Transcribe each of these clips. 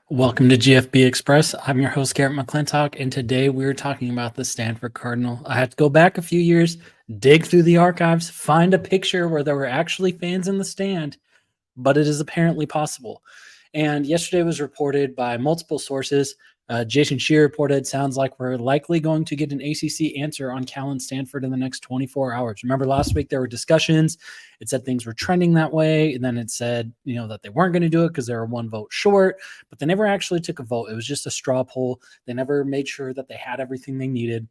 Welcome to GFB Express. I'm your host, Garrett McClintock, and today we're talking about the Stanford Cardinal. I had to go back a few years, dig through the archives, find a picture where there were actually fans in the stand, but it is apparently possible. And yesterday was reported by multiple sources. Jason Shear reported, sounds like we're likely going to get an ACC answer on Cal and Stanford in the next 24 hours. Remember last week there were discussions. It said things were trending that way. And then it said, that they weren't going to do it because they were one vote short, but they never actually took a vote. It was just a straw poll. They never made sure that they had everything they needed.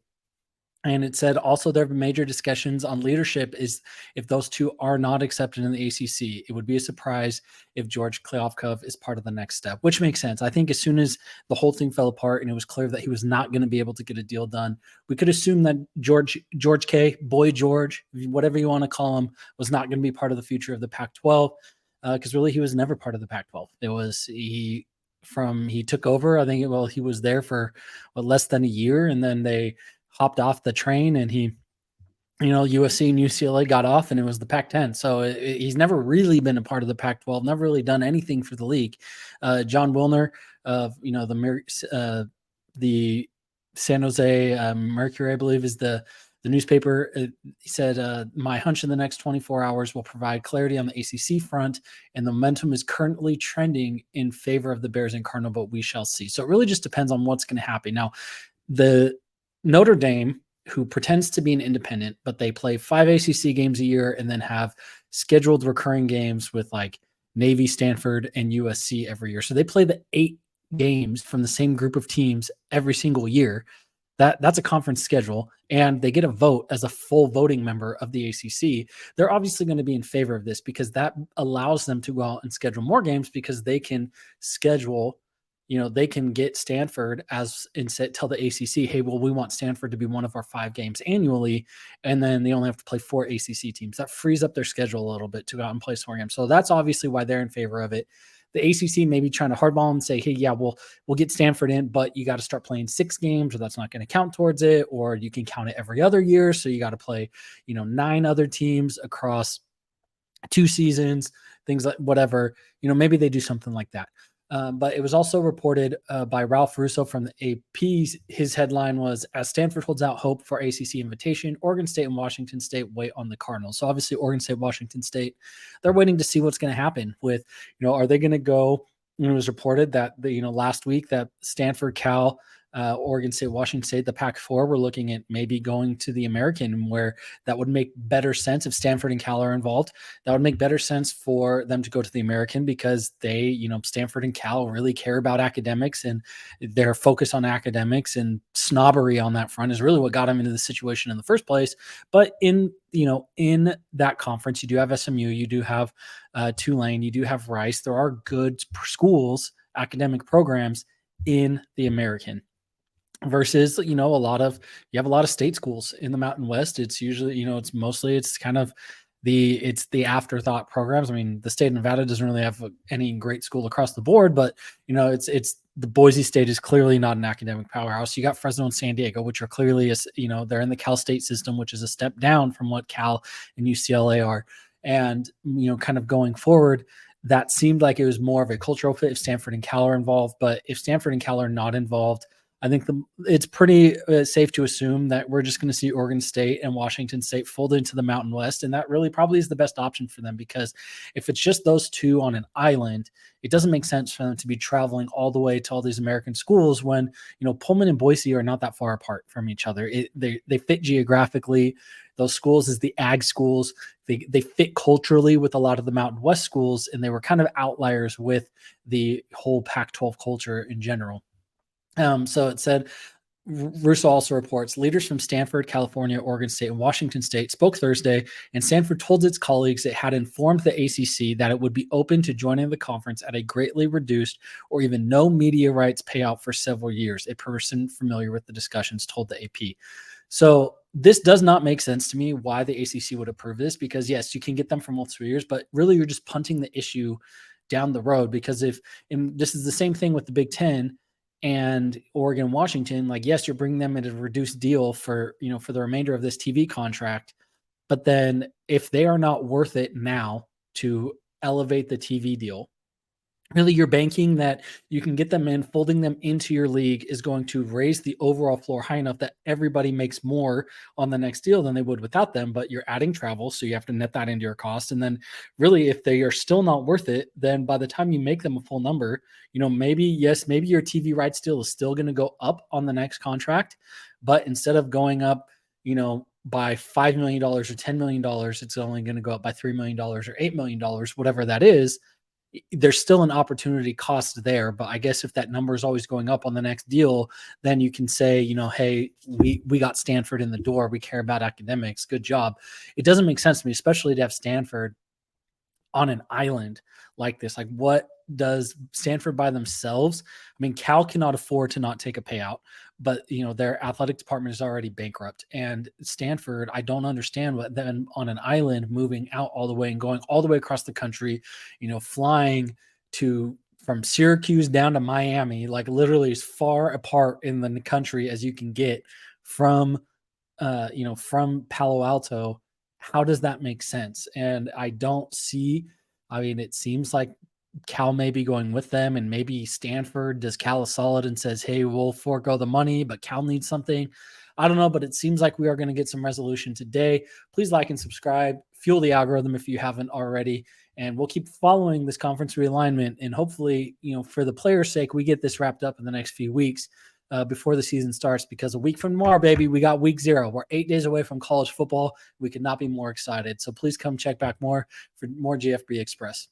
And it said also there have been major discussions on leadership is if those two are not accepted in the ACC. It would be a surprise if George Kliavkov is part of the next step, which makes sense. I think as soon as the whole thing fell apart and it was clear that he was not going to be able to get a deal done, we could assume that George K, Boy George, whatever you want to call him, was not going to be part of the future of the Pac-12 because really he was never part of the Pac-12. It was he took over. I think he was there for less than a year, and then they hopped off the train and USC and UCLA got off and it was the Pac-10. So he's never really been a part of the Pac-12, never really done anything for the league. John Wilner of, the San Jose Mercury, I believe is the newspaper. He said, my hunch in the next 24 hours will provide clarity on the ACC front, and the momentum is currently trending in favor of the Bears and Cardinal, but we shall see. So it really just depends on what's going to happen. Now, the Notre Dame, who pretends to be an independent, but they play 5 ACC games a year and then have scheduled recurring games with like Navy, Stanford, and USC every year. So they play the 8 games from the same group of teams every single year. That's a conference schedule, and they get a vote as a full voting member of the ACC. They're obviously going to be in favor of this because that allows them to go out and schedule more games because they can schedule they can get Stanford and tell the ACC, hey, well, we want Stanford to be one of our 5 games annually. And then they only have to play 4 ACC teams. That frees up their schedule a little bit to go out and play 4 games. So that's obviously why they're in favor of it. The ACC may be trying to hardball and say, hey, yeah, we'll get Stanford in, but you got to start playing 6 games or that's not going to count towards it. Or you can count it every other year. So you got to play, 9 other teams across 2 seasons, things like whatever, maybe they do something like that. But it was also reported by Ralph Russo from the AP. His headline was, as Stanford holds out hope for ACC invitation, Oregon State and Washington State wait on the Cardinals. So obviously Oregon State, Washington State, they're waiting to see what's going to happen with, are they going to go? It was reported that last week that Stanford, Cal, Oregon State, Washington State, the Pac-4 were looking at maybe going to the American, where that would make better sense if Stanford and Cal are involved. That would make better sense for them to go to the American because they, Stanford and Cal really care about academics, and their focus on academics and snobbery on that front is really what got them into the situation in the first place. But in that conference, you do have SMU, you do have Tulane, you do have Rice. There are good schools, academic programs in the American. Versus, you have a lot of state schools in the Mountain West. It's usually, it's kind of it's the afterthought programs. I mean, the state of Nevada doesn't really have any great school across the board, but it's the Boise State is clearly not an academic powerhouse. You got Fresno and San Diego, which are clearly, they're in the Cal State system, which is a step down from what Cal and UCLA are. And, kind of going forward, that seemed like it was more of a cultural fit if Stanford and Cal are involved. But if Stanford and Cal are not involved, I think it's pretty safe to assume that we're just going to see Oregon State and Washington State fold into the Mountain West. And that really probably is the best option for them, because if it's just those two on an island, it doesn't make sense for them to be traveling all the way to all these American schools when, Pullman and Boise are not that far apart from each other. They fit geographically. Those schools is the ag schools. They fit culturally with a lot of the Mountain West schools, and they were kind of outliers with the whole Pac-12 culture in general. So it said, Russo also reports, leaders from Stanford, California, Oregon State, and Washington State spoke Thursday, and Stanford told its colleagues it had informed the ACC that it would be open to joining the conference at a greatly reduced or even no media rights payout for several years. A person familiar with the discussions told the AP. So this does not make sense to me why the ACC would approve this, because yes, you can get them for multiple years, but really you're just punting the issue down the road, because this is the same thing with the Big Ten and Oregon, Washington, like, yes, you're bringing them at a reduced deal for the remainder of this TV contract. But then if they are not worth it now to elevate the TV deal, really you're banking that you can get them in, folding them into your league is going to raise the overall floor high enough that everybody makes more on the next deal than they would without them. But you're adding travel, so you have to net that into your cost. And then really, if they are still not worth it, then by the time you make them a full number, maybe your TV rights deal is still going to go up on the next contract, but instead of going up, by $5 million or $10 million, it's only going to go up by $3 million or $8 million, whatever that is. There's still an opportunity cost there, but I guess if that number is always going up on the next deal, then you can say, hey, we got Stanford in the door. We care about academics. Good job. It doesn't make sense to me, especially to have Stanford on an island like this. Like, what does Stanford by themselves? I mean, Cal cannot afford to not take a payout, but their athletic department is already bankrupt. And Stanford, I don't understand what then on an island moving out all the way and going all the way across the country, flying from Syracuse down to Miami, like literally as far apart in the country as you can get from Palo Alto. How does that make sense? And I don't see, it seems like Cal may be going with them, and maybe Stanford does Cal a solid and says, hey, we'll forego the money, but Cal needs something. I don't know, but it seems like we are going to get some resolution today. Please like and subscribe, fuel the algorithm if you haven't already, and we'll keep following this conference realignment. And hopefully, for the players' sake, we get this wrapped up in the next few weeks before the season starts, because a week from tomorrow, baby, we got week 0. We're 8 days away from college football. We could not be more excited. So please come check back more for more GFB Express.